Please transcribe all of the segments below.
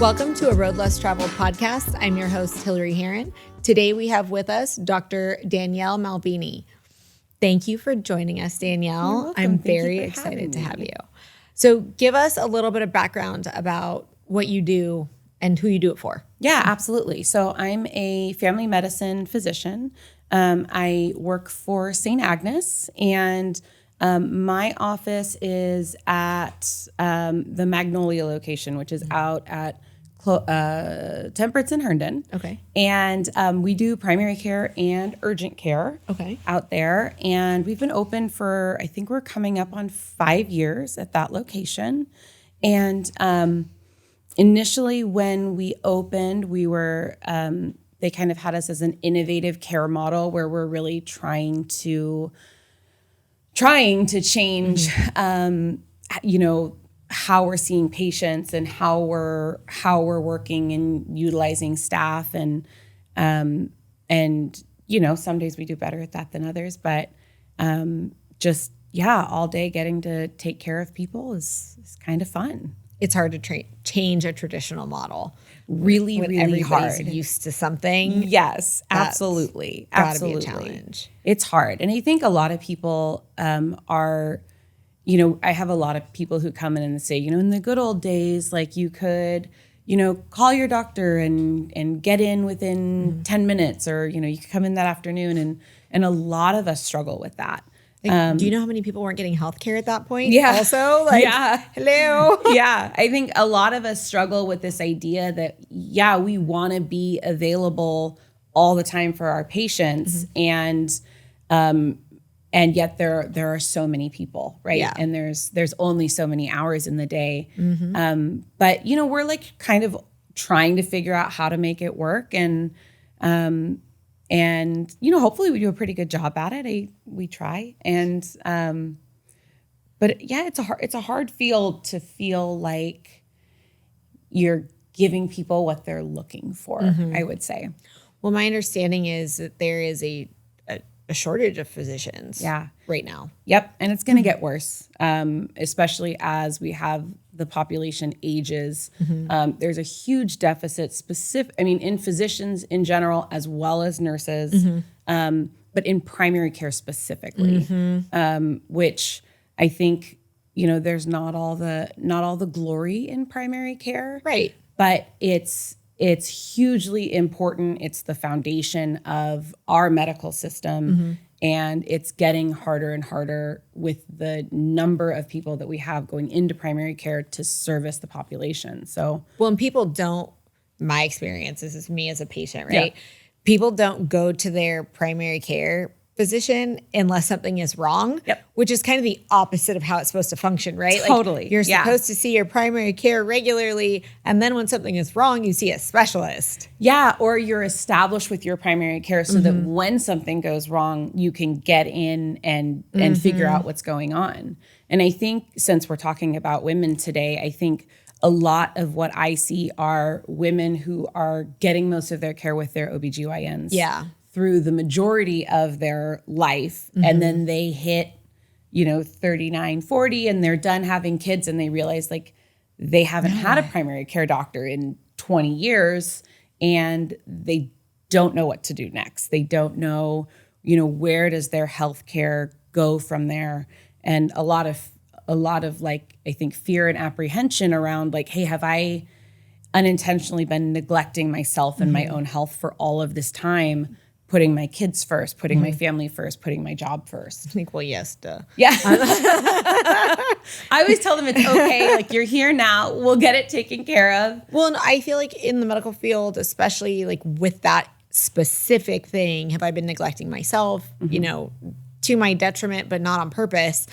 Welcome to a Road Less Traveled podcast. I'm your host, Hilary Haron. Today we have with us Dr. Danielle Malvini. Thank you for joining us, Danielle. I'm very excited to have you. So give us a little bit of background about what you do and who you do it for. Yeah, absolutely. So I'm a family medicine physician. I work for St. Agnes, and my office is at the Magnolia location, which is out at Temperance and Herndon. Okay. And we do primary care and urgent care out there. And we've been open for, I think we're coming up on 5 years at that location. And initially when we opened, we were, they kind of had us as an innovative care model where we're really trying to change, how we're seeing patients and how we're working and utilizing staff, and some days we do better at that than others, but all day getting to take care of people is kind of fun. It's hard to change a traditional model. Really everybody's hard. Used to something. Yes, absolutely. Gotta be a challenge. It's hard. And I think a lot of people are, I have a lot of people who come in and say, in the good old days, like you could, call your doctor and get in within 10 minutes, or, you could come in that afternoon. And a lot of us struggle with that. Do you know how many people weren't getting healthcare at that point? Yeah. Also, hello. Yeah. I think a lot of us struggle with this idea that, we want to be available all the time for our patients. And yet there are so many people, right? Yeah. And there's only so many hours in the day. But, we're like kind of trying to figure out how to make it work. And hopefully we do a pretty good job at it. We try. And, but yeah, it's a hard field to feel like you're giving people what they're looking for, I would say. Well, my understanding is that there is a shortage of physicians right now. Yep. And it's going to get worse, especially as we have the population ages. There's a huge deficit in physicians in general, as well as nurses, but in primary care specifically, which I think, there's not all the glory in primary care. Right. But it's hugely important. It's the foundation of our medical system, and it's getting harder and harder with the number of people that we have going into primary care to service the population. So, and people don't, my experience, this is me as a patient, right? Yeah. People don't go to their primary care physician unless something is wrong, which is kind of the opposite of how it's supposed to function, right? Totally. Like you're supposed to see your primary care regularly, and then when something is wrong, you see a specialist. Yeah, or you're established with your primary care so that when something goes wrong, you can get in and figure out what's going on. And I think since we're talking about women today, I think a lot of what I see are women who are getting most of their care with their OBGYNs. Yeah. Through the majority of their life. And then they hit, 39, 40, and they're done having kids, and they realize like they haven't had a primary care doctor in 20 years, and they don't know what to do next. They don't know, where does their health care go from there? And a lot of like, I think fear and apprehension around like, hey, have I unintentionally been neglecting myself and my own health for all of this time? Putting my kids first, putting my family first, putting my job first. I think, well, yes, duh. Yeah. I always tell them it's okay. Like, you're here now. We'll get it taken care of. Well, and I feel like in the medical field, especially like with that specific thing, have I been neglecting myself, to my detriment, but not on purpose,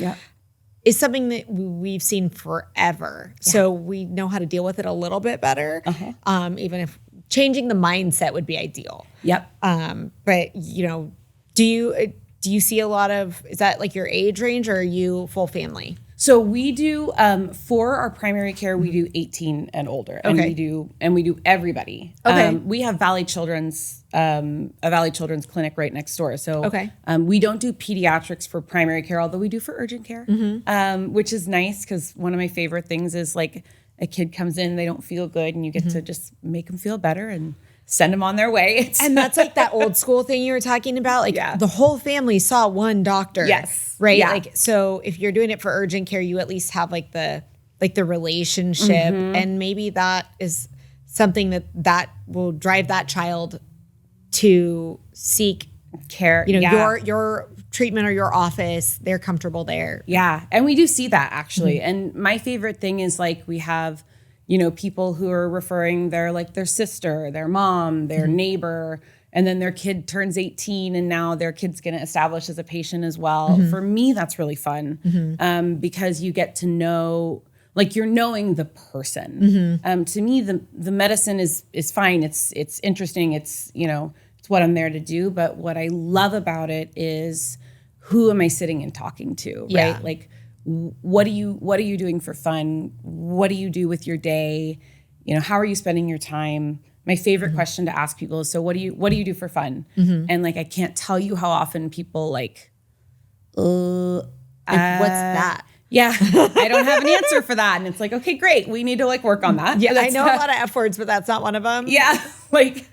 is something that we've seen forever. Yeah. So we know how to deal with it a little bit better, even if changing the mindset would be ideal. Yep. But do you see a lot of, is that like your age range, or are you full family? So we do, for our primary care, we do 18 and older, and we do everybody. Okay. We have a Valley Children's clinic right next door. So we don't do pediatrics for primary care, although we do for urgent care, which is nice because one of my favorite things is like a kid comes in, they don't feel good, and you get to just make them feel better and send them on their way. And that's like that old school thing you were talking about. Like the whole family saw one doctor. Yes. Right. Yeah. Like, so if you're doing it for urgent care, you at least have like the relationship, and maybe that is something that will drive that child to seek care. Your treatment or your office. They're comfortable there. Yeah. And we do see that actually. And my favorite thing is like, we have, people who are referring their sister, their mom, their neighbor, and then their kid turns 18 and now their kid's going to establish as a patient as well. For me, that's really fun because you get to know, like, you're knowing the person. To me, the medicine is fine. It's interesting. It's, it's what I'm there to do. But what I love about it is, who am I sitting and talking to, right? Yeah. Like, what are you doing for fun? What do you do with your day? How are you spending your time? My favorite question to ask people is, so what do you do for fun? And like, I can't tell you how often people like, what's that? Yeah, I don't have an answer for that. And it's like, okay, great. We need to like work on that. Yeah, I know a lot of F words, but that's not one of them. Yeah. Like,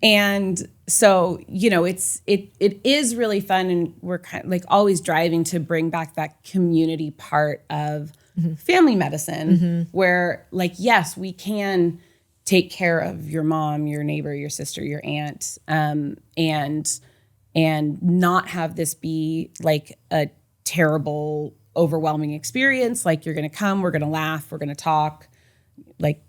and so, it is really fun, and we're kind of like always driving to bring back that community part of family medicine where, like, yes, we can take care of your mom, your neighbor, your sister, your aunt, and not have this be like a terrible, overwhelming experience. Like, you're going to come, we're going to laugh, we're going to talk. Like,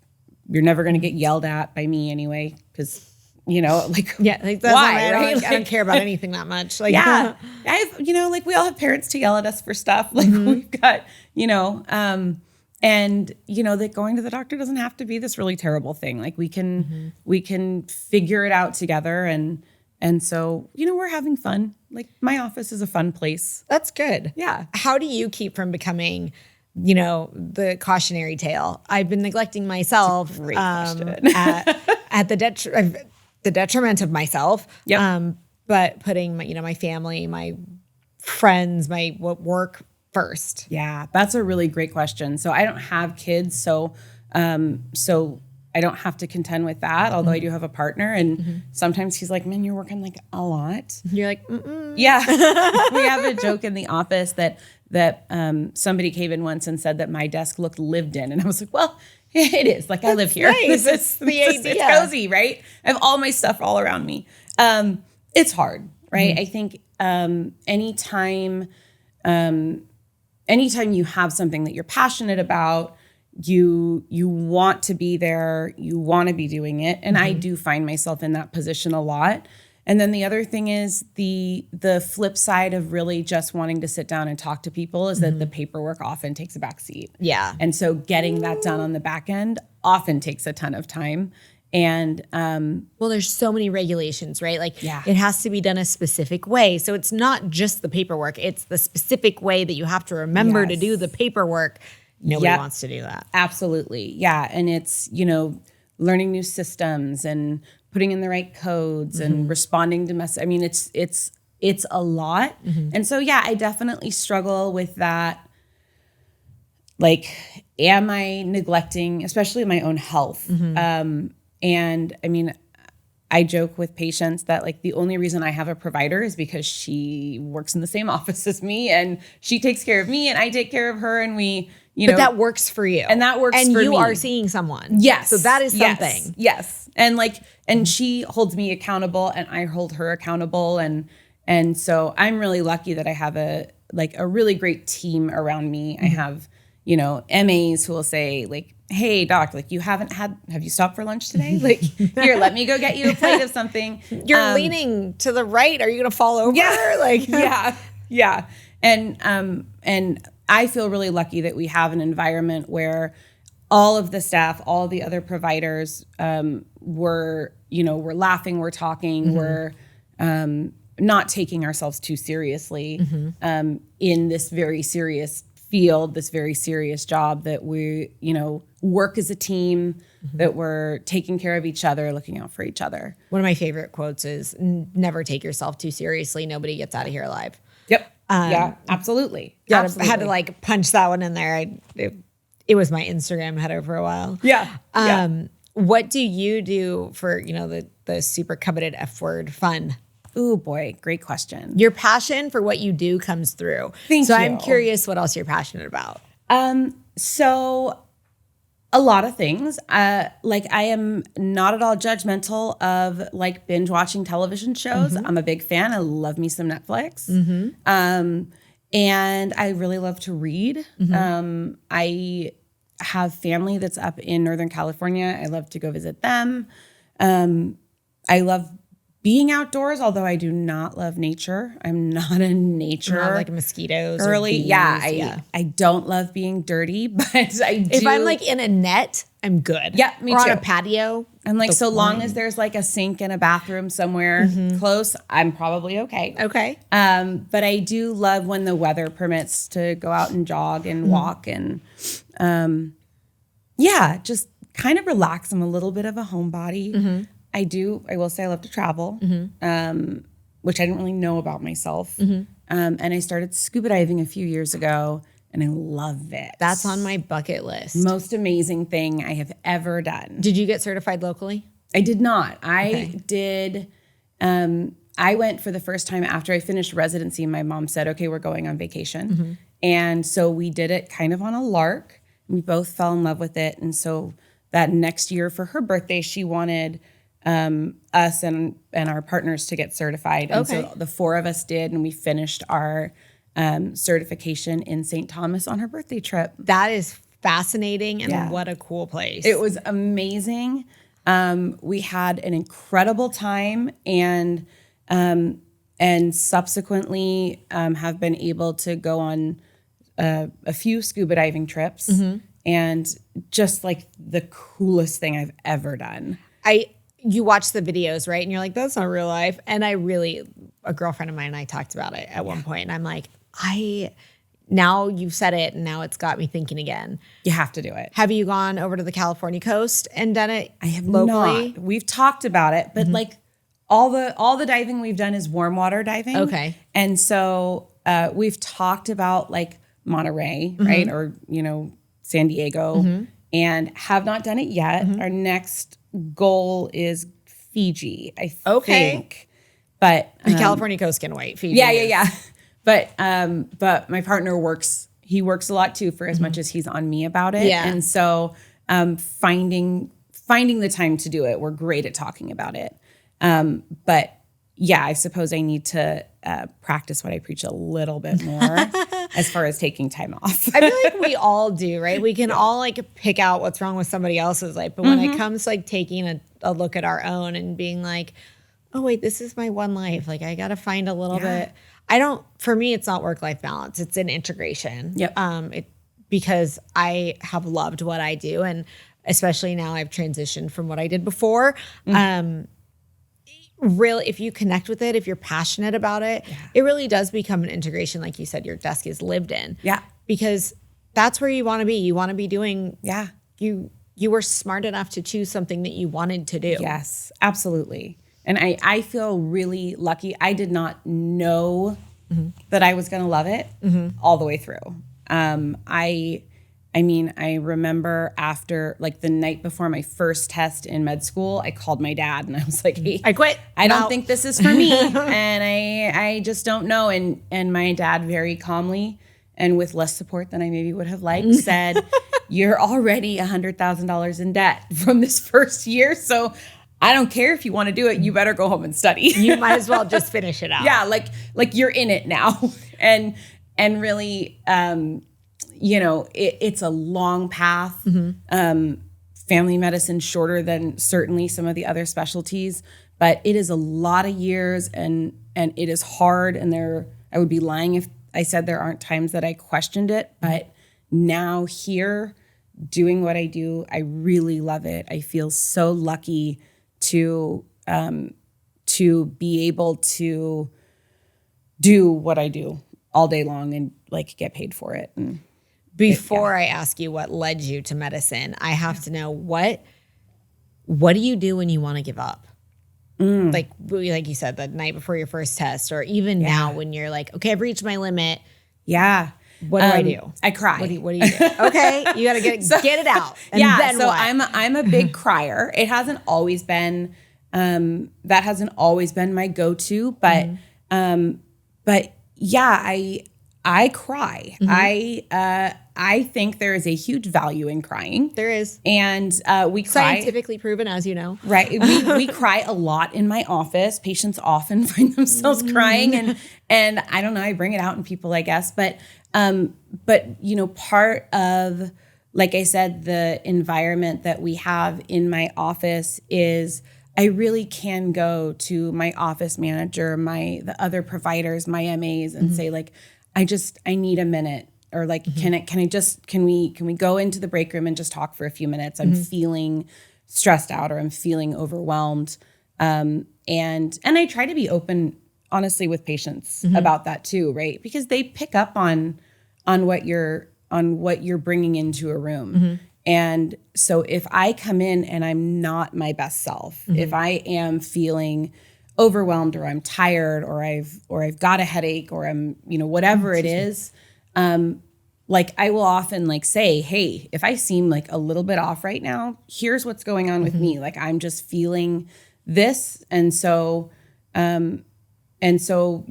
you're never going to get yelled at by me anyway, because like, that's why, right? I don't care about anything that much. Like, yeah, I've, like, we all have parents to yell at us for stuff. Like, we've got, and that going to the doctor doesn't have to be this really terrible thing. Like, we can figure it out together, and so, we're having fun. Like, my office is a fun place. That's good. Yeah. How do you keep from becoming, the cautionary tale? I've been neglecting myself Great question. at the detriment of myself. Yep. But putting my family, my friends, my work first. Yeah, that's a really great question. So I don't have kids, so I don't have to contend with that, although I do have a partner, and sometimes he's like, man, you're working like a lot. You're like, mm-mm. Yeah. We have a joke in the office that somebody came in once and said that my desk looked lived in. And I was like, well, it is. Like, I live here. Nice. It's the idea. It's cozy, right? I have all my stuff all around me. It's hard, right? I think anytime you have something that you're passionate about, you want to be there, you want to be doing it. And I do find myself in that position a lot. And then the other thing is the flip side of really just wanting to sit down and talk to people is that the paperwork often takes a back seat. Yeah. And so getting that done on the back end often takes a ton of time. And well, there's so many regulations, right? Like, Yeah. it has to be done a specific way. So it's not just the paperwork, it's the specific way that you have to remember to Yes. do the paperwork. Nobody Yep. wants to do that. Absolutely. Yeah. And it's, learning new systems and putting in the right codes and responding to messages. I mean, it's a lot. And so, yeah, I definitely struggle with that. Like, am I neglecting, especially my own health? And I mean, I joke with patients that, like, the only reason I have a provider is because she works in the same office as me, and she takes care of me and I take care of her, and we, But that works for you. And that works for me. And you are seeing someone. Yes. So that is something. Yes. And she holds me accountable and I hold her accountable. And so I'm really lucky that I have a really great team around me. I have, MAs who will say, like, hey, doc, like, have you stopped for lunch today? Like, here, let me go get you a plate of something. You're leaning to the right. Are you going to fall over? Yeah. Like, yeah. And I feel really lucky that we have an environment where all of the staff, all the other providers, we're laughing, we're talking, we're not taking ourselves too seriously in this very serious field, this very serious job that we, work as a team, that we're taking care of each other, looking out for each other. One of my favorite quotes is, never take yourself too seriously. Nobody gets out of here alive. Yep. Yeah, absolutely. Yeah, Absolutely. I had to like punch that one in there. it was my Instagram header for a while. Yeah. What do you do for, the super coveted F word fun? Ooh, boy. Great question. Your passion for what you do comes through. Thank you. I'm curious what else you're passionate about. So a lot of things. I am not at all judgmental of like binge watching television shows. I'm a big fan. I love me some Netflix. And I really love to read. I have family that's up in Northern California. I love to go visit them. I love being outdoors, although I do not love nature. I'm not a nature. Not like mosquitoes. Early, or bees. I don't love being dirty, but I do. If I'm like in a net, I'm good. Yeah, me or too. on a patio. And like so long as there's like a sink and a bathroom somewhere close, I'm probably okay. Okay. But I do love when the weather permits to go out and jog and walk and just kind of relax. I'm a little bit of a homebody. I will say I love to travel, which I didn't really know about myself. And I started scuba diving a few years ago, and I love it. That's on my bucket list. Most amazing thing I have ever done. Did you get certified locally? I did not. I did. I went for the first time after I finished residency. My mom said, okay, we're going on vacation. And so we did it kind of on a lark. We both fell in love with it. And so that next year for her birthday, she wanted us and our partners to get certified. And so the four of us did, and we finished our certification in St. Thomas on her birthday trip. That is fascinating, and what a cool place. It was amazing. We had an incredible time, and subsequently have been able to go on a few scuba diving trips, and just like the coolest thing I've ever done. You watch the videos, right? And you're like, that's not real life. And a girlfriend of mine and I talked about it at one point, and I'm like, now you've said it, and now it's got me thinking again. You have to do it. Have you gone over to the California coast and done it? I have locally? not. We've talked about it, but like all the diving we've done is warm water diving. Okay. And so we've talked about like Monterey, right? Or, San Diego, and have not done it yet. Our next goal is Fiji, I think. But the California coast can wait. Fiji yeah. But my partner works a lot too, for as much as he's on me about it. Yeah. And so finding the time to do it, we're great at talking about it. But yeah, I suppose I need to practice what I preach a little bit more as far as taking time off. I feel like we all do, right? We can all like pick out what's wrong with somebody else's life. But when it comes to like taking a look at our own and being like, oh, wait, this is my one life. Like I got to find a little bit. For me, it's not work-life balance. It's an integration. Yep. Because I have loved what I do. And especially now I've transitioned from what I did before. Really, if you connect with it, if you're passionate about it, it really does become an integration. Like you said, your desk is lived in. Yeah. Because that's where you want to be. You want to be doing, you were smart enough to choose something that you wanted to do. Yes, absolutely. And I feel really lucky. I did not know that I was going to love it all the way through. I remember after, like the night before my first test in med school, I called my dad and I was like, hey, I quit. I don't think this is for me. And I just don't know. And my dad very calmly and with less support than I maybe would have liked said, you're already $100,000 in debt from this first year. So I don't care if you want to do it. You better go home and study. You might as well just finish it out. Yeah. Like you're in it now. And really, it's a long path. Family medicine shorter than certainly some of the other specialties, but it is a lot of years and it is hard. And I would be lying if I said there aren't times that I questioned it, but now here doing what I do, I really love it. I feel so lucky to be able to do what I do all day long and like get paid for it. And before I ask you what led you to medicine, I have to know what do you do when you want to give up? Like you said, the night before your first test, or even now when you're like, okay, I've reached my limit. Yeah. What do I do? I cry. What do you do? Okay, you got to get it out. And then so what? I'm a big crier. It hasn't always been that hasn't always been my go-to, but yeah, I cry. I think there is a huge value in crying. There is. And we cry. Scientifically proven, as you know. Right. We cry a lot in my office. Patients often find themselves crying, and I don't know, I bring it out in people, I guess. But you know, part of, like I said, the environment that we have in my office is I really can go to my office manager, the other providers, my MAs, and say, like, I need a minute, or like, can we go into the break room and just talk for a few minutes? I'm feeling stressed out, or I'm feeling overwhelmed. And I try to be open, honestly, with patients about that too, right? Because they pick up on what you're bringing into a room. And so if I come in and I'm not my best self, if I am feeling overwhelmed, or I'm tired, or I've got a headache, or I'm, you know, whatever it is, like I will often like say, hey, if I seem like a little bit off right now, here's what's going on with me. Like, I'm just feeling this. And so, you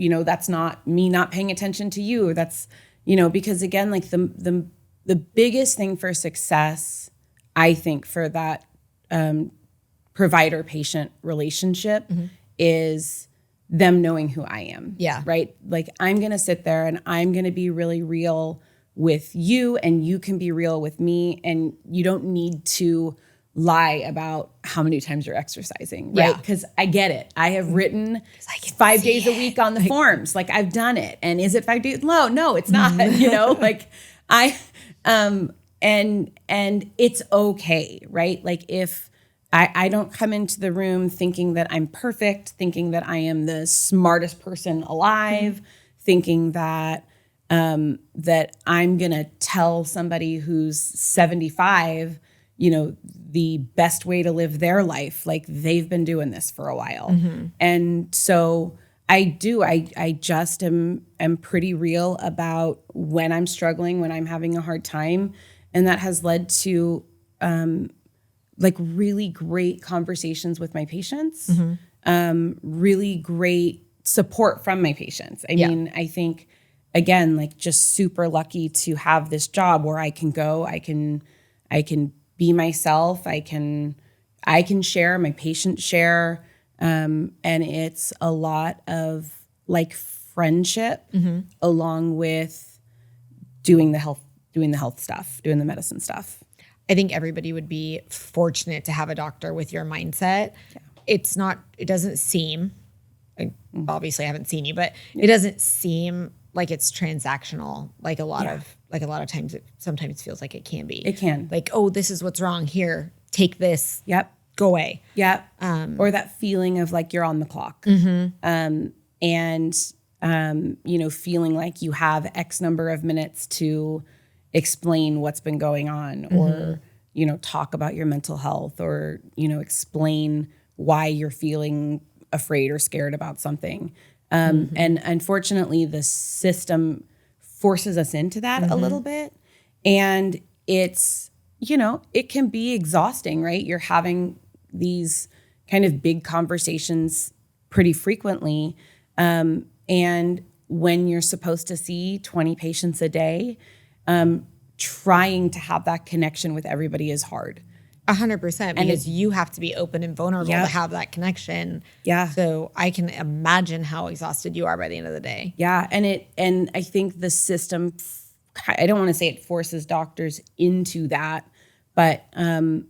know, that's not me not paying attention to you. That's, you know, because again, like the biggest thing for success, I think, for that provider-patient relationship is them knowing who I am. Yeah. Right? Like, I'm going to sit there and I'm going to be really real with you, and you can be real with me, and you don't need to lie about how many times you're exercising, right? Because I get it. I have written 5 days a week on the forms. Like, I've done it. And is it 5 days? No, it's not. You know, like and it's okay, right? Like, if I don't come into the room thinking that I'm perfect, thinking that I am the smartest person alive, thinking that that I'm gonna tell somebody who's 75, you know, the best way to live their life. Like, they've been doing this for a while. And so I just am pretty real about when I'm struggling, when I'm having a hard time. And that has led to like really great conversations with my patients, really great support from my patients. I mean, I think, again, like, just super lucky to have this job where I can go, I can be myself, I can share, my patients share, and it's a lot of like friendship along with doing the health stuff, doing the medicine stuff. I think everybody would be fortunate to have a doctor with your mindset. Yeah. It doesn't seem, obviously I haven't seen you, but it doesn't seem like it's transactional. Like a lot of times it sometimes feels like it can be. It can. Like, oh, this is what's wrong here. Take this. Yep. Go away. Yep. Or that feeling of like you're on the clock. You know, feeling like you have X number of minutes to explain what's been going on, or, you know, talk about your mental health, or, you know, explain why you're feeling afraid or scared about something. And unfortunately, the system forces us into that a little bit. And it's, you know, it can be exhausting, right? You're having these kind of big conversations pretty frequently. And when you're supposed to see 20 patients a day, trying to have that connection with everybody is hard. 100%, because you have to be open and vulnerable to have that connection. Yeah. So I can imagine how exhausted you are by the end of the day. Yeah. And I think the system, I don't want to say it forces doctors into that, but as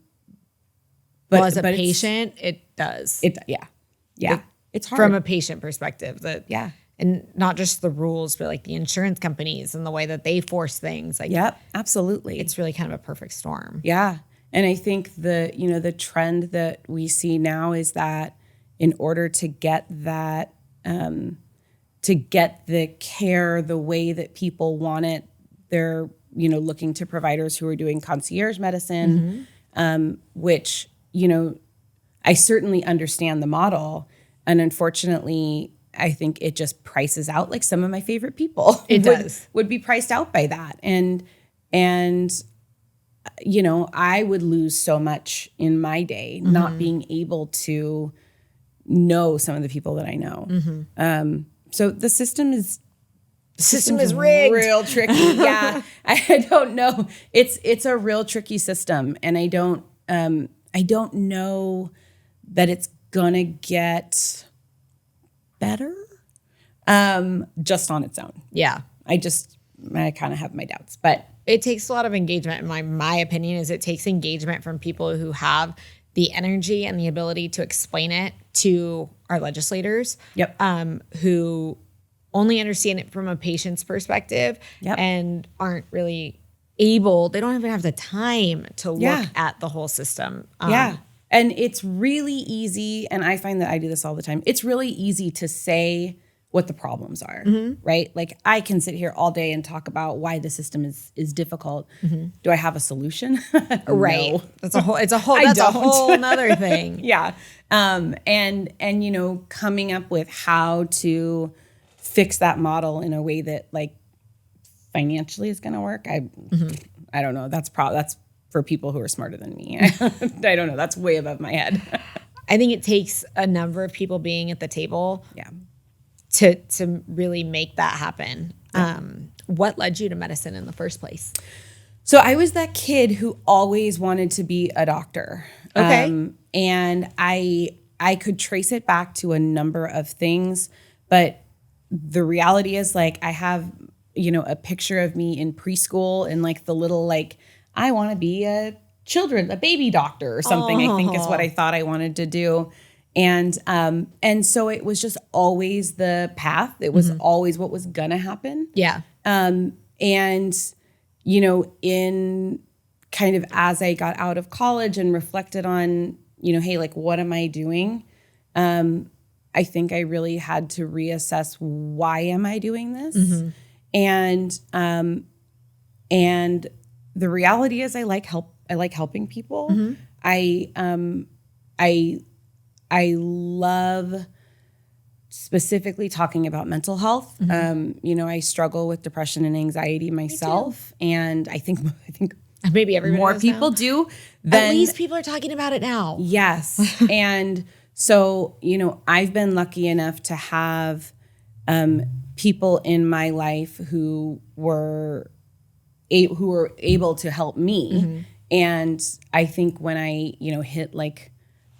a patient, it does. It's hard from a patient perspective. Yeah. And not just the rules, but like the insurance companies and the way that they force things. Like, yep, absolutely. It's really kind of a perfect storm. Yeah. And I think the trend that we see now is that in order to get that, to get the care the way that people want it, they're, you know, looking to providers who are doing concierge medicine, which, you know, I certainly understand the model. And unfortunately, I think it just prices out like some of my favorite people. It would be priced out by that. And I would lose so much in my day not being able to know some of the people that I know. So the system is rigged. Real tricky. Yeah. I don't know. It's a real tricky system. And I don't know that it's gonna get better just on its own. Yeah. I kind of have my doubts, but it takes a lot of engagement. And my opinion is it takes engagement from people who have the energy and the ability to explain it to our legislators. Yep. Who only understand it from a patient's perspective and aren't really able, they don't even have the time to look at the whole system. And it's really easy, and I find that I do this all the time, it's really easy to say what the problems are, right? Like I can sit here all day and talk about why the system is difficult. Do I have a solution? Right. No. That's a whole nother thing. Yeah. And coming up with how to fix that model in a way that like financially is going to work. I don't know. That's for people who are smarter than me. I don't know. That's way above my head. I think it takes a number of people being at the table. Yeah. To really make that happen. What led you to medicine in the first place? So I was that kid who always wanted to be a doctor. Okay. And I could trace it back to a number of things, but the reality is like I have, a picture of me in preschool and like the little like I want to be a baby doctor or something. I think is what I thought I wanted to do. And so it was just always the path. It was always what was gonna happen. Yeah. And in kind of as I got out of college and reflected on, hey, like what am I doing? I think I really had to reassess why am I doing this? And the reality is I like helping people. I love specifically talking about mental health. I struggle with depression and anxiety myself, and I think maybe everyone more people do. At least people are talking about it now. Yes, and so I've been lucky enough to have people in my life who were able to help me, and I think when I hit like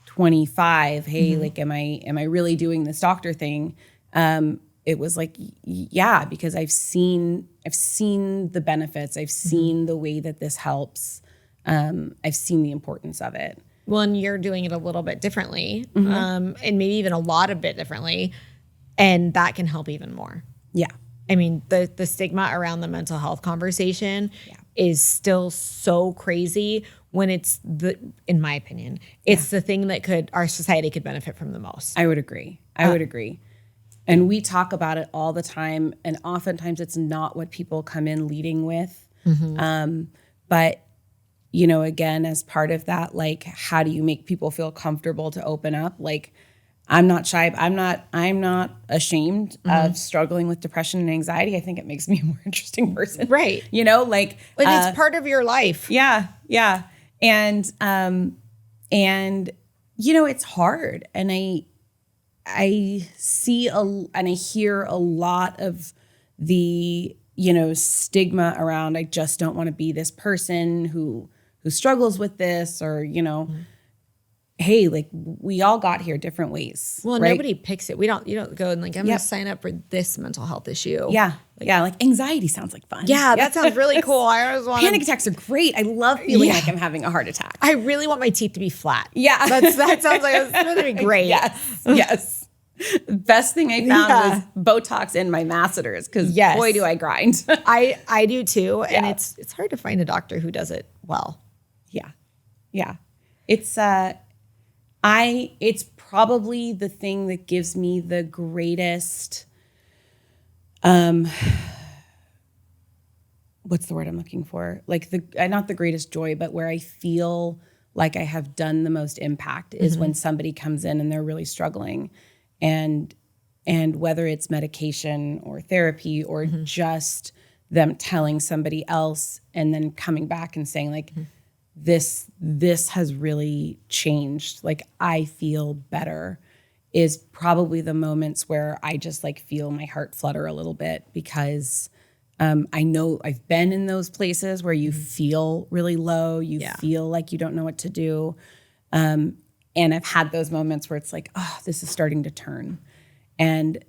25, hey, like, am I really doing this doctor thing? It was like, yeah, because I've seen the benefits. I've seen the way that this helps. I've seen the importance of it. Well, and you're doing it a little bit differently, and maybe even a lot of bit differently. And that can help even more. Yeah. I mean, the stigma around the mental health conversation is still so crazy when it's in my opinion, it's the thing that our society could benefit from the most. I would agree. And we talk about it all the time. And oftentimes it's not what people come in leading with. But, again, as part of that, like, how do you make people feel comfortable to open up? Like, I'm not shy. I'm not ashamed of struggling with depression and anxiety. I think it makes me a more interesting person. Right. Like it's part of your life. Yeah. Yeah. And it's hard. And I see and I hear a lot of the, stigma around, I just don't want to be this person who struggles with this or, hey, like we all got here different ways. Well, right? Nobody picks it. You don't go and like, I'm going to sign up for this mental health issue. Yeah. Like anxiety sounds like fun. Yeah, that sounds really cool. I always want panic attacks are great. I love feeling like I'm having a heart attack. I really want my teeth to be flat. Yeah. That sounds like it's going to be great. Yes. Best thing I found was Botox in my masseters because boy, do I grind. I do too. And it's hard to find a doctor who does it well. Yeah. Yeah. It's probably the thing that gives me the greatest, what's the word I'm looking for? Like not the greatest joy, but where I feel like I have done the most impact is when somebody comes in and they're really struggling and and whether it's medication or therapy or just them telling somebody else and then coming back and saying like, this has really changed. Like I feel better is probably the moments where I just like feel my heart flutter a little bit because I know I've been in those places where you feel really low, you feel like you don't know what to do. And I've had those moments where it's like, oh, this is starting to turn. And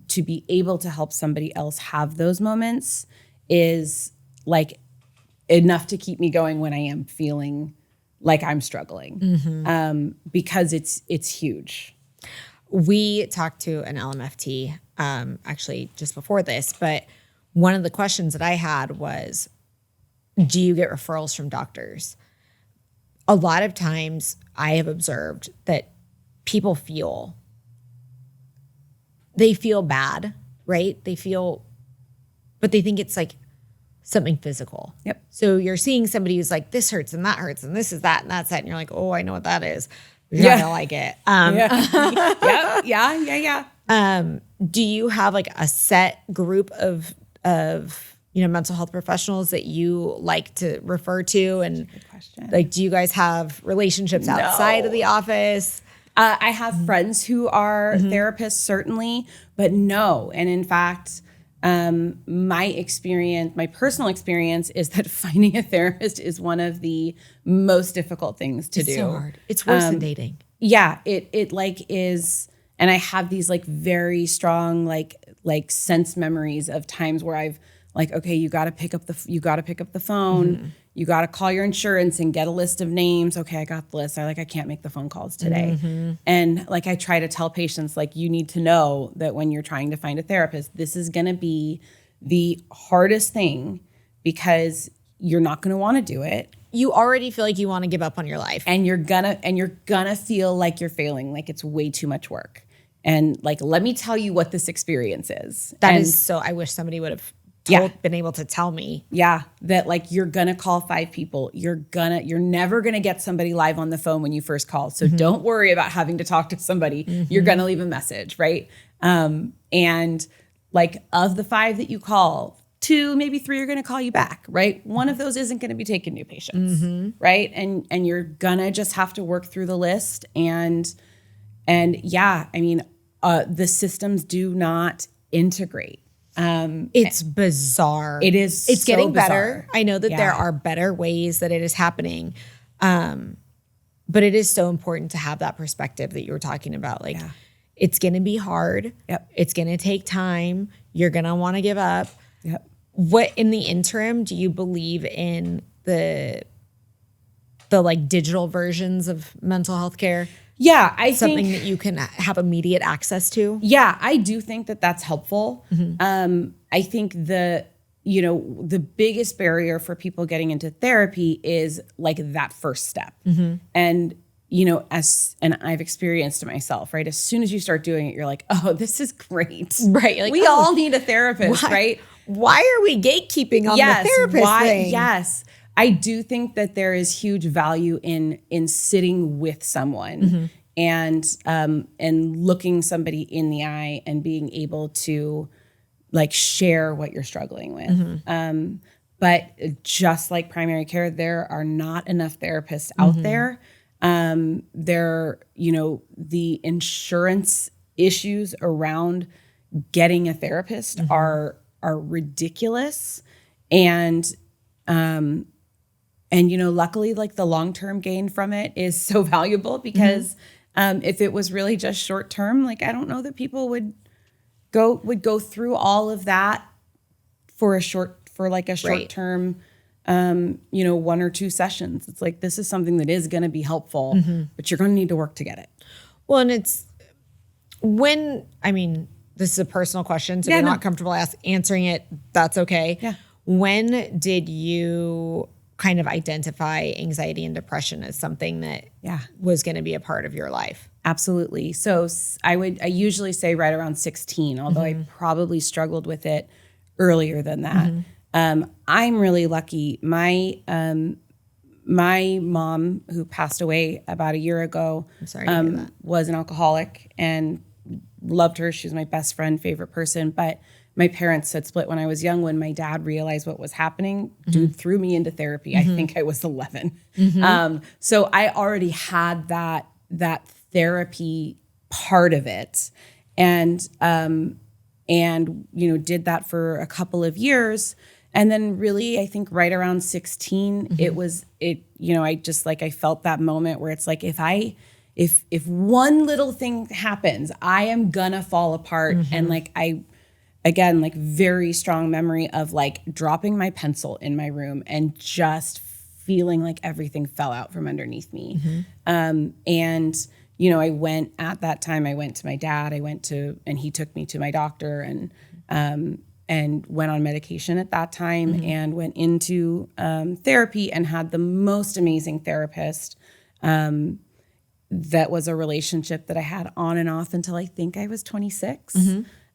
to be able to help somebody else have those moments is like enough to keep me going when I am feeling like I'm struggling, because it's huge. We talked to an LMFT actually just before this, but one of the questions that I had was, do you get referrals from doctors? A lot of times I have observed that people feel bad, right? But they think it's like something physical. Yep. So you're seeing somebody who's like, this hurts and that hurts and this is that and that's that. And you're like, oh, I know what that is. You're not gonna like it. Yeah. Do you have like a set group of mental health professionals that you like to refer to? And Good question. like, do you guys have relationships outside of the office? I have friends who are therapists, certainly, but no. And in fact, my personal experience is that finding a therapist is one of the most difficult things to do. So hard. It's worse than dating. Yeah, it like is, and I have these like very strong like sense memories of times where I've like, okay, you got to pick up the phone, you got to call your insurance and get a list of names. Okay, I got the list. I can't make the phone calls today. And like I try to tell patients, like, you need to know that when you're trying to find a therapist, this is going to be the hardest thing because you're not going to want to do it. You already feel like you want to give up on your life. And you're gonna feel like you're failing, like it's way too much work. And like, let me tell you what this experience is. That is so, I wish somebody would have been able to tell me. Yeah, that like you're gonna call 5 people. You're never gonna get somebody live on the phone when you first call. So don't worry about having to talk to somebody. You're gonna leave a message, right? And like of the 5 that you call, 2, maybe 3 are gonna call you back, right? One of those isn't gonna be taking new patients, right? And you're gonna just have to work through the list. And yeah, I mean, the systems do not integrate. It's bizarre. It is. It's so getting bizarre. better. I know that there are better ways that it is happening. But it is so important to have that perspective that you were talking about. Like, it's going to be hard. Yep. It's going to take time. You're going to want to give up. Yep. What in the interim do you believe in the like digital versions of mental health care? Yeah, I think something that you can have immediate access to. Yeah, I do think that that's helpful. I think the biggest barrier for people getting into therapy is like that first step. And and I've experienced it myself, right? As soon as you start doing it, you're like, oh, this is great. Right. Like, we all need a therapist, right? Why are we gatekeeping on the therapist thing? Yes. I do think that there is huge value in sitting with someone and looking somebody in the eye and being able to like share what you're struggling with. But just like primary care, there are not enough therapists out there. The insurance issues around getting a therapist are ridiculous. And luckily, like the long-term gain from it is so valuable because if it was really just short-term, like I don't know that people would go through all of that for a short-term, 1 or 2 sessions. It's like, this is something that is going to be helpful, but you're going to need to work to get it. Well, and it's this is a personal question, so if you're not comfortable answering it, that's okay. Yeah. When did you kind of identify anxiety and depression as something that was going to be a part of your life? Absolutely. So I usually say right around 16, although I probably struggled with it earlier than that. I'm really lucky. My mom, who passed away about a year ago, I'm sorry to hear that. was an alcoholic and loved her. She was my best friend, favorite person. But my parents had split when I was young. When my dad realized what was happening, dude threw me into therapy. I think I was 11. So I already had that therapy part of it. And did that for a couple of years. And then really, I think right around 16, I felt that moment where it's like, if one little thing happens, I am gonna fall apart. And like, very strong memory of like dropping my pencil in my room and just feeling like everything fell out from underneath me. I went to my dad, and he took me to my doctor and went on medication at that time and went into therapy and had the most amazing therapist. That was a relationship that I had on and off until I think I was 26.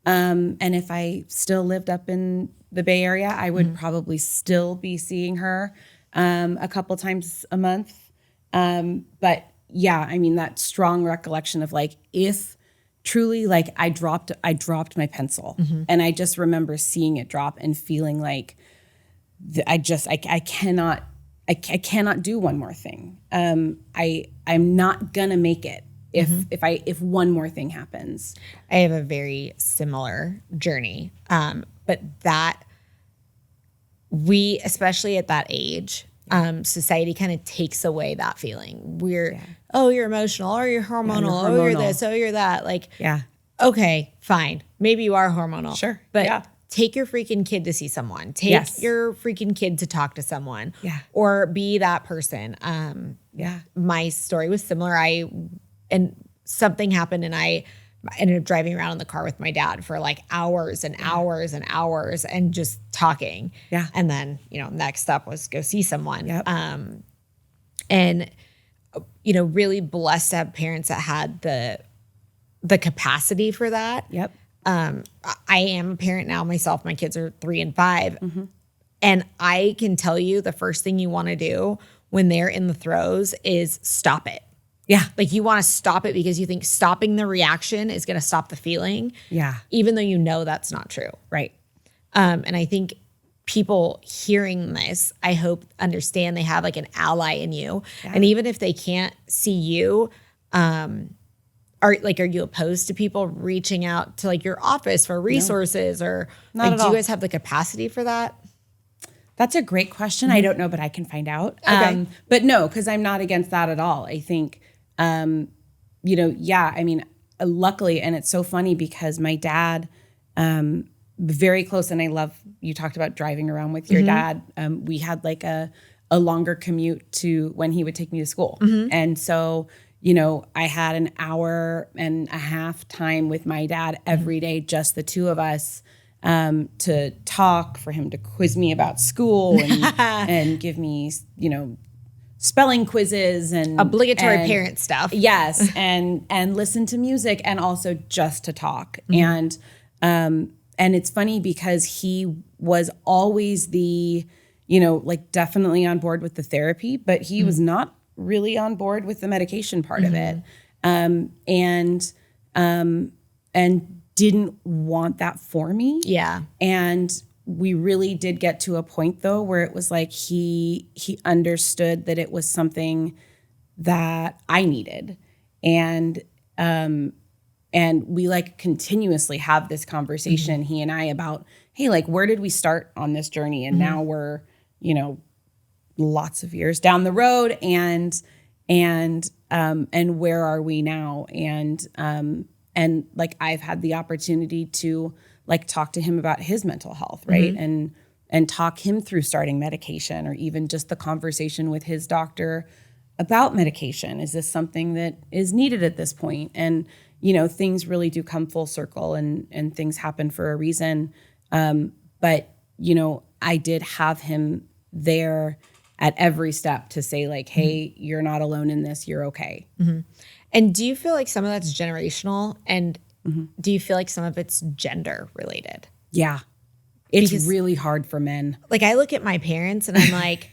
And if I still lived up in the Bay Area, I would probably still be seeing her a couple times a month. But yeah, I mean, that strong recollection of like, if truly like I dropped my pencil and I just remember seeing it drop and feeling like I cannot do one more thing. I'm not gonna make it if one more thing happens. I have a very similar journey. But that we, especially at that age, society kind of takes away that feeling. Oh, you're emotional, or you're hormonal, oh, you're this, oh, you're that. Like, okay, fine. Maybe you are hormonal. Sure. But take your freaking kid to see someone. Take your freaking kid to talk to someone. Or be that person. My story was similar. And something happened and I ended up driving around in the car with my dad for like hours and hours and hours and just talking. And then, next up was go see someone. And, really blessed to have parents that had the capacity for that. I am a parent now myself. My kids are 3 and 5. And I can tell you the first thing you want to do when they're in the throes is stop it. Like you want to stop it because you think stopping the reaction is going to stop the feeling. Even though that's not true. Right. And I think people hearing this, I hope understand they have like an ally in you. And even if they can't see you, are you opposed to people reaching out to like your office for resources or Not like, at do all. you guys have the capacity for that? That's a great question. I don't know, but I can find out. Okay. But no, because I'm not against that at all. I think, luckily, and it's so funny because my dad, very close, and I love, you talked about driving around with your dad. We had like a longer commute to when he would take me to school. And so, I had an hour and a half time with my dad every day, just the two of us, to talk, for him to quiz me about school and give me, spelling quizzes and Obligatory parent stuff. Yes. And listen to music and also just to talk. And it's funny because he was always the, definitely on board with the therapy, but he was not really on board with the medication part of it. And didn't want that for me. And we really did get to a point though where it was like he understood that it was something that I needed. And we like continuously have this conversation, he and I, about, hey, like, where did we start on this journey? And now we're, lots of years down the road, and where are we now? And like, I've had the opportunity to like talk to him about his mental health, right? And talk him through starting medication, or even just the conversation with his doctor about medication. Is this something that is needed at this point? And, things really do come full circle, and things happen for a reason. But, I did have him there at every step to say like, hey, you're not alone in this. You're okay. And do you feel like some of that's generational? And do you feel like some of it's gender related? Yeah. It's really hard for men. Like, I look at my parents and I'm like,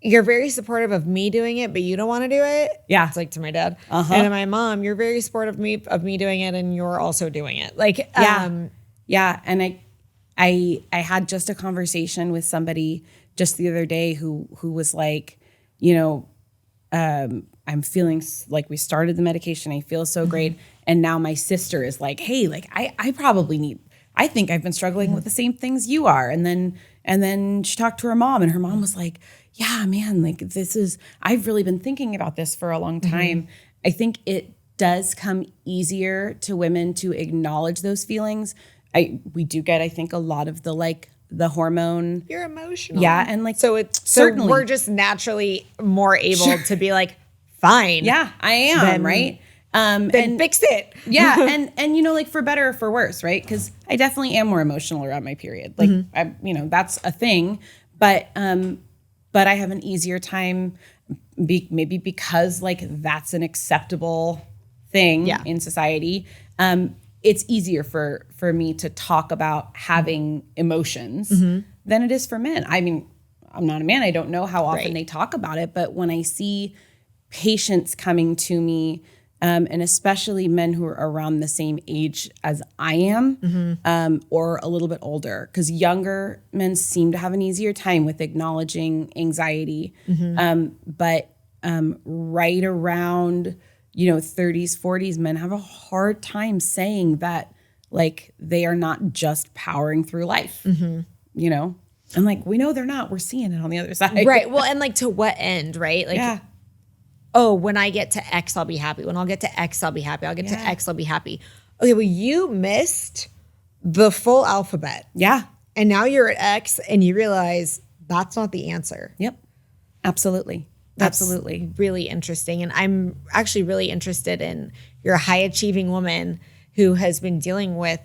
you're very supportive of me doing it, but you don't want to do it. Yeah. It's like to my dad. And to my mom, you're very supportive of me doing it, and you're also doing it. Like, yeah. And I had just a conversation with somebody just the other day who was like, you know, I'm feeling like we started the medication. I feel so great. And now my sister is like, hey, like I think I've been struggling with the same things you are. And then she talked to her mom, and her mom was like, yeah, man, like I've really been thinking about this for a long time. I think it does come easier to women to acknowledge those feelings. We do get, I think, a lot of the hormone. You're emotional. Yeah. And like, so certainly we're just naturally more able to be like, fine. Yeah, I am. Right. Then fix it. Yeah. And, you know, like for better or for worse, right? Because I definitely am more emotional around my period. Like, that's a thing. But I have an easier time maybe because like that's an acceptable thing in society. It's easier for me to talk about having emotions than it is for men. I mean, I'm not a man. I don't know how often they talk about it. But when I see patients coming to me, and especially men who are around the same age as I am, or a little bit older, because younger men seem to have an easier time with acknowledging anxiety. But right around, 30s, 40s, men have a hard time saying that, like, they are not just powering through life, And like, we know they're not. We're seeing it on the other side. Right. Well, and like, to what end, right? Like, oh, when I get to X, I'll be happy. When I'll get to X, I'll be happy. I'll get to X, I'll be happy. Okay, well, you missed the full alphabet. Yeah. And now you're at X and you realize that's not the answer. Yep. Absolutely. That's Absolutely. really interesting. And I'm actually really interested in, you're a high achieving woman who has been dealing with,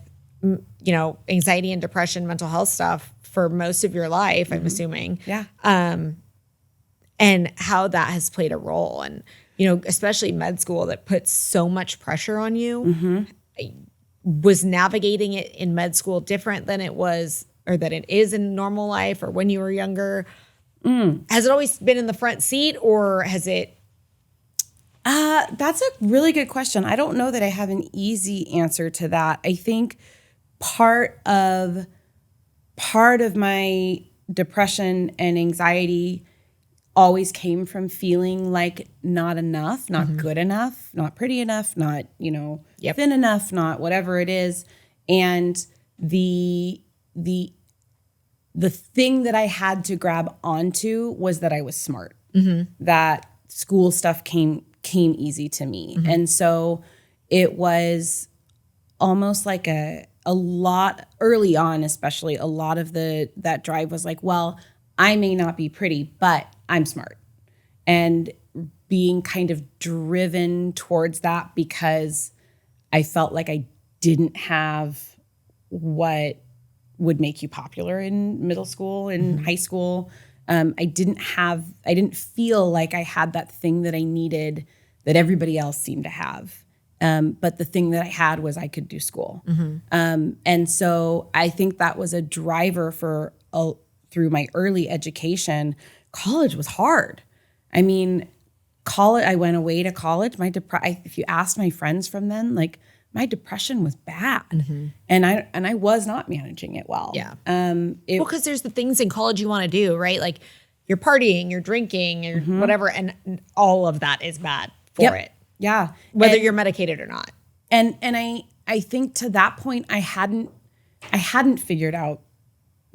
anxiety and depression, mental health stuff for most of your life, I'm assuming. Yeah. And how that has played a role. And, especially med school that puts so much pressure on you. Was navigating it in med school different than it was, or that it is in normal life, or when you were younger? Has it always been in the front seat, or has it? That's a really good question. I don't know that I have an easy answer to that. I think part of my depression and anxiety always came from feeling like not enough, not good enough, not pretty enough, not, thin enough, not whatever it is. And the thing that I had to grab onto was that I was smart, that school stuff came easy to me. And so it was almost like a lot early on, especially a lot of that drive was like, well, I may not be pretty, but I'm smart, and being kind of driven towards that because I felt like I didn't have what would make you popular in middle school and high school. I didn't feel like I had that thing that I needed that everybody else seemed to have. But the thing that I had was I could do school. And so I think that was a driver through my early education. College was hard. I mean, I went away to college. If you asked my friends from then, like, my depression was bad, and I was not managing it well. Yeah. Because there's the things in college you want to do, right? Like, you're partying, you're drinking, or whatever, and all of that is bad for it. Yeah. Whether you're medicated or not. And I think to that point, I hadn't figured out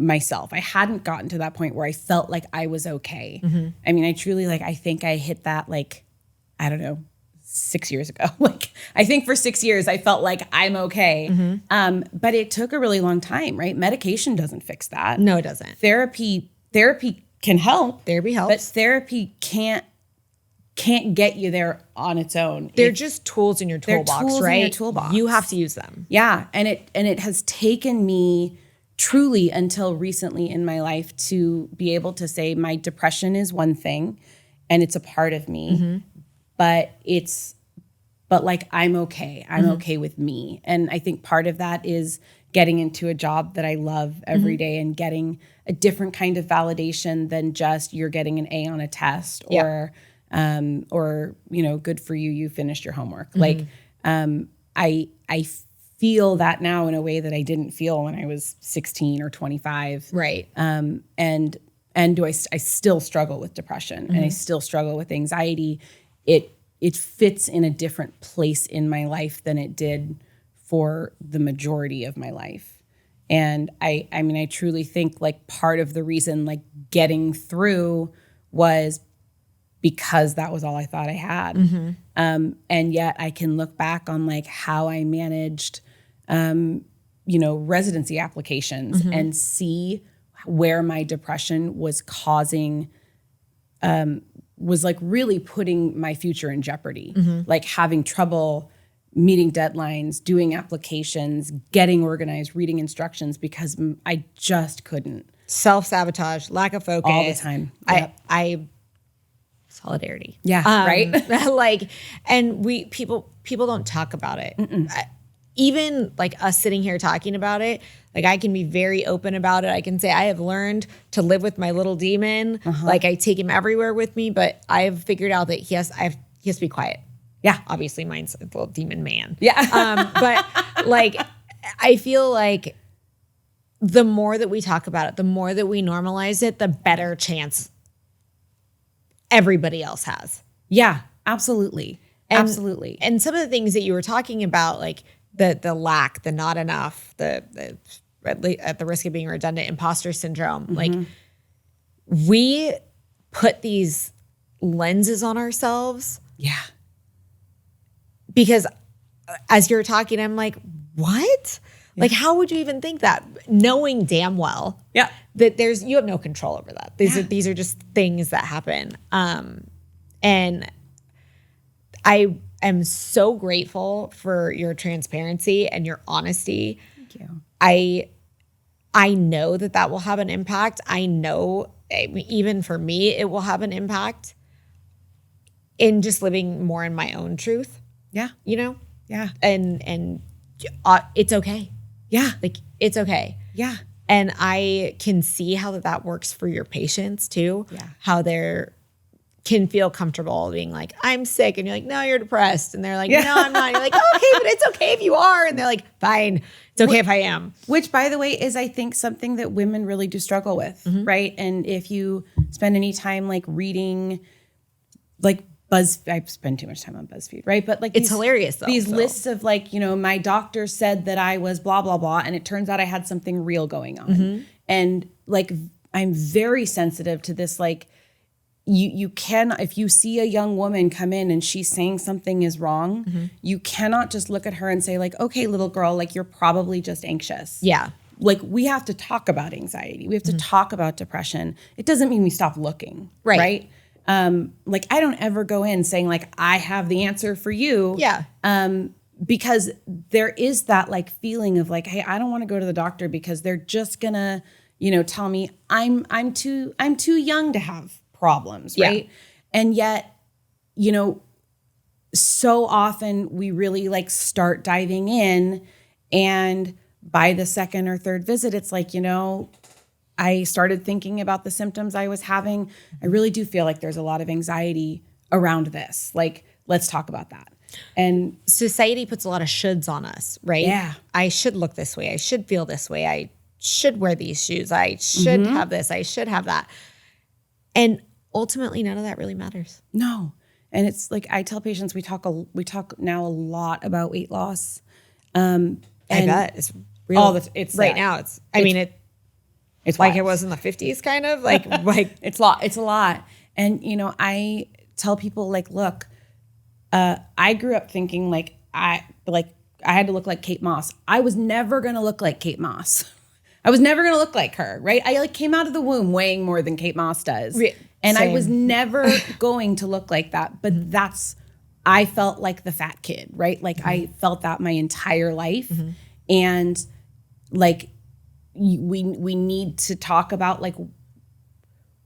myself. I hadn't gotten to that point where I felt like I was okay. I mean, I truly, I think I hit that, I don't know, 6 years ago. I think for 6 years I felt like I'm okay. But it took a really long time, right? Medication doesn't fix that. No, it doesn't. Therapy can help. Therapy helps. But therapy can't get you there on its own. They're just tools in your toolbox, tools right? in your toolbox. You have to use them. Yeah. And it has taken me truly until recently in my life to be able to say my depression is one thing and it's a part of me, but it's but like, I'm okay. I'm okay with me. And I think part of that is getting into a job that I love every day and getting a different kind of validation than just you're getting an A on a test or, good for you, you finished your homework. Like, I feel that now in a way that I didn't feel when I was 16 or 25. Right. And I still struggle with depression and I still struggle with anxiety. It fits in a different place in my life than it did for the majority of my life. And I truly think like part of the reason like getting through was because that was all I thought I had. And yet I can look back on like how I managed, residency applications and see where my depression was causing, was like really putting my future in jeopardy, like having trouble meeting deadlines, doing applications, getting organized, reading instructions because I just couldn't. Self-sabotage, lack of focus. All the time. Yep. I solidarity. Yeah. Right. Like, and people don't talk about it. Even like us sitting here talking about it, like I can be very open about it. I can say I have learned to live with my little demon. Like I take him everywhere with me, but I've figured out that he has to be quiet. Yeah. Obviously mine's a little demon man. Yeah. But like, I feel like the more that we talk about it, the more that we normalize it, the better chance everybody else has. Yeah, absolutely. Absolutely. And some of the things that you were talking about, like the lack, the not enough, the at the risk of being redundant, imposter syndrome, like we put these lenses on ourselves. Yeah. Because as you're talking, I'm like, what? Yeah. Like, how would you even think that? Knowing damn well that you have no control over that. These are just things that happen. And I am so grateful for your transparency and your honesty. Thank you. I know that will have an impact. I know even for me, it will have an impact in just living more in my own truth. Yeah. You know? Yeah. And it's okay. Yeah. Like, it's okay. Yeah. And I can see how that works for your patients too. Yeah. How they're can feel comfortable being like, I'm sick. And you're like, no, you're depressed. And they're like, no, I'm not. And you're like, okay, but it's okay if you are. And they're like, fine. It's okay if I am. Which, by the way, is, I think, something that women really do struggle with, right? And if you spend any time like reading, like I spend too much time on BuzzFeed, right? But like it's hilarious though. These lists of like, my doctor said that I was blah, blah, blah. And it turns out I had something real going on. And like, I'm very sensitive to this. Like you can, if you see a young woman come in and she's saying something is wrong, you cannot just look at her and say like, okay, little girl, like you're probably just anxious. Yeah. Like we have to talk about anxiety. We have to talk about depression. It doesn't mean we stop looking. Right. Like I don't ever go in saying like, I have the answer for you. Yeah. Because there is that like feeling of like, hey, I don't want to go to the doctor because they're just gonna, tell me I'm too young to have problems. Right. Yeah. And yet, so often we really like start diving in, and by the second or third visit, it's like, I started thinking about the symptoms I was having. I really do feel like there's a lot of anxiety around this. Like, let's talk about that. And society puts a lot of shoulds on us, right? Yeah. I should look this way. I should feel this way. I should wear these shoes. I should have this. I should have that. And ultimately, none of that really matters. No. And it's like, I tell patients, we talk now a lot about weight loss. And I bet it's real. It's right now. It's like it was in the 50s, kind of like it's a lot. And, I tell people like, look, I grew up thinking like I had to look like Kate Moss. I was never going to look like Kate Moss. I was never going to look like her. Right. I like came out of the womb weighing more than Kate Moss does. And same. I was never going to look like that. But I felt like the fat kid, right? Like I felt that my entire life. And like, we need to talk about like,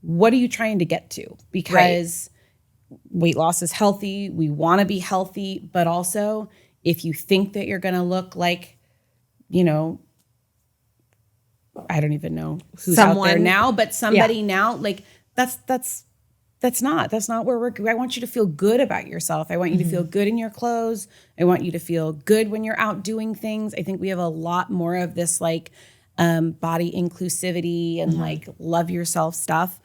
what are you trying to get to? Because weight loss is healthy. We want to be healthy, but also if you think that you're going to look like, you know, I don't even know who's out there now, but somebody now, like that's not where I want you to feel good about yourself. I want you to feel good in your clothes. I want you to feel good when you're out doing things. I think we have a lot more of this like body inclusivity and like love yourself stuff.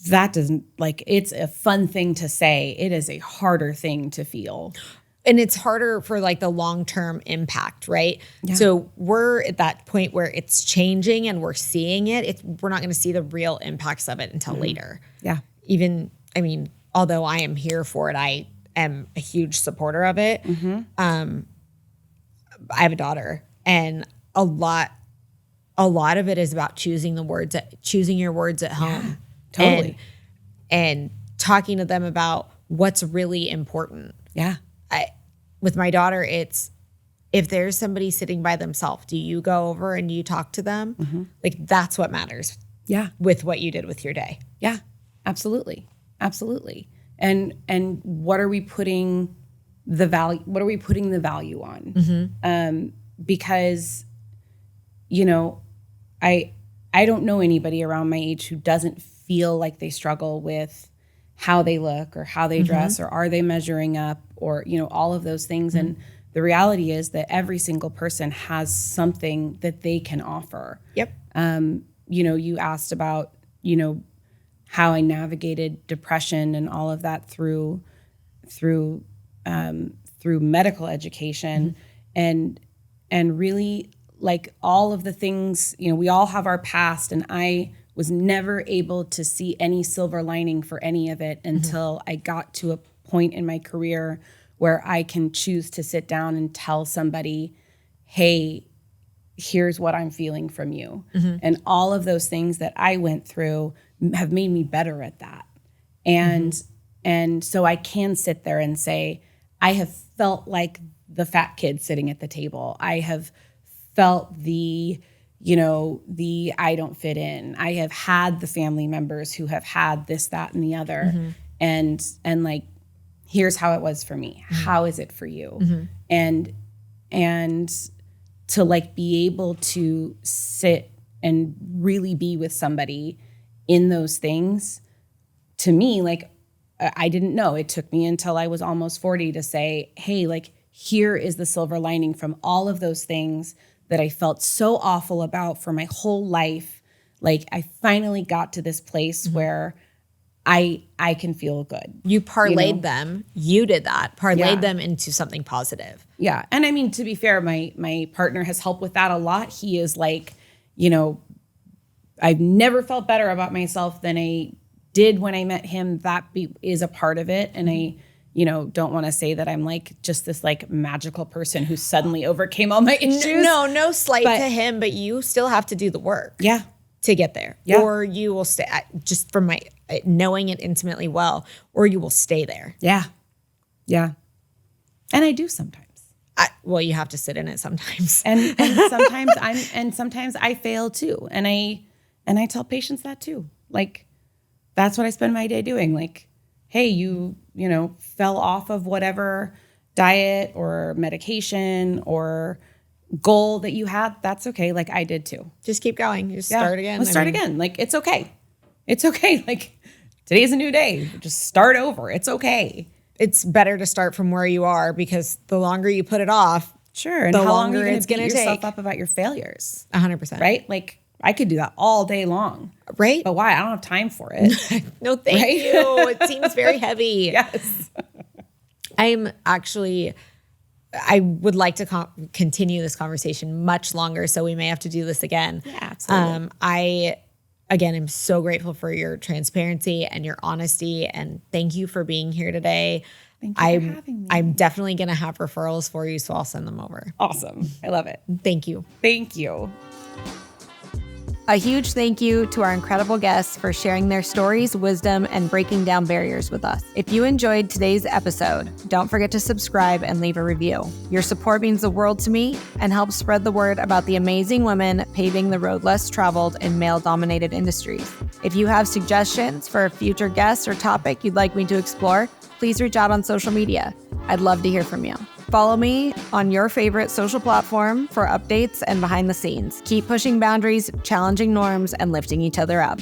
That doesn't, like, it's a fun thing to say. It is a harder thing to feel. And it's harder for like the long-term impact, right? Yeah. So we're at that point where it's changing and we're seeing it. We're not going to see the real impacts of it until later. Yeah. Even, I mean, although I am here for it, I am a huge supporter of it. I have a daughter, and a lot of it is about choosing your words at home. Totally. And talking to them about what's really important. Yeah. With my daughter, it's if there's somebody sitting by themselves, do you go over and you talk to them? Like, that's what matters. Yeah. With what you did with your day. Yeah, absolutely. Absolutely. And what are we putting the value on? Because, you know, I don't know anybody around my age who doesn't feel like they struggle with how they look or how they dress or are they measuring up or, you know, all of those things. And the reality is that every single person has something that they can offer. Yep. You know, you asked about, you know, how I navigated depression and all of that through medical education and really like all of the things, you know, we all have our past, and I was never able to see any silver lining for any of it until I got to a point in my career where I can choose to sit down and tell somebody, hey, here's what I'm feeling from you. And all of those things that I went through have made me better at that. And so I can sit there and say, I have felt like the fat kid sitting at the table. I have felt the I don't fit in. I have had the family members who have had this, that, and the other. And like, here's how it was for me. How is it for you? And to like be able to sit and really be with somebody in those things, to me, like, I didn't know. It took me until I was almost 40 to say, hey, like, here is the silver lining from all of those things that I felt so awful about for my whole life. Like, I finally got to this place where I can feel good. You parlayed them. You did that. Parlayed them into something positive. Yeah. And I mean, to be fair, my partner has helped with that a lot. He is like, you know, I've never felt better about myself than I did when I met him. That is a part of it. And I, you know, don't want to say that I'm like just this like magical person who suddenly overcame all my issues. No slight to him, but you still have to do the work. Yeah. To get there. Yeah. Or you will stay, just from my knowing it intimately well, or you will stay there. Yeah. Yeah. And I do sometimes. Well, you have to sit in it sometimes. And sometimes I fail too. And I tell patients that too. Like, that's what I spend my day doing. Like, hey, you know, fell off of whatever diet or medication or goal that you had. That's okay. Like, I did too. Just keep going. Just start again. Let's start again. Like, it's okay. It's okay. Like, today's a new day. Just start over. It's okay. It's better to start from where you are, because the longer you put it off, sure, and the how longer long are you it's going to beat yourself up about your failures? 100%. Right? Like, I could do that all day long. Right? But why? I don't have time for it. No, thank you. It seems very heavy. Yes. I would like to continue this conversation much longer, so we may have to do this again. Yeah, absolutely. I am so grateful for your transparency and your honesty, and thank you for being here today. Thank you for having me. I'm definitely going to have referrals for you, so I'll send them over. Awesome. I love it. Thank you. Thank you. A huge thank you to our incredible guests for sharing their stories, wisdom, and breaking down barriers with us. If you enjoyed today's episode, don't forget to subscribe and leave a review. Your support means the world to me and helps spread the word about the amazing women paving the road less traveled in male-dominated industries. If you have suggestions for a future guest or topic you'd like me to explore, please reach out on social media. I'd love to hear from you. Follow me on your favorite social platform for updates and behind the scenes. Keep pushing boundaries, challenging norms, and lifting each other up.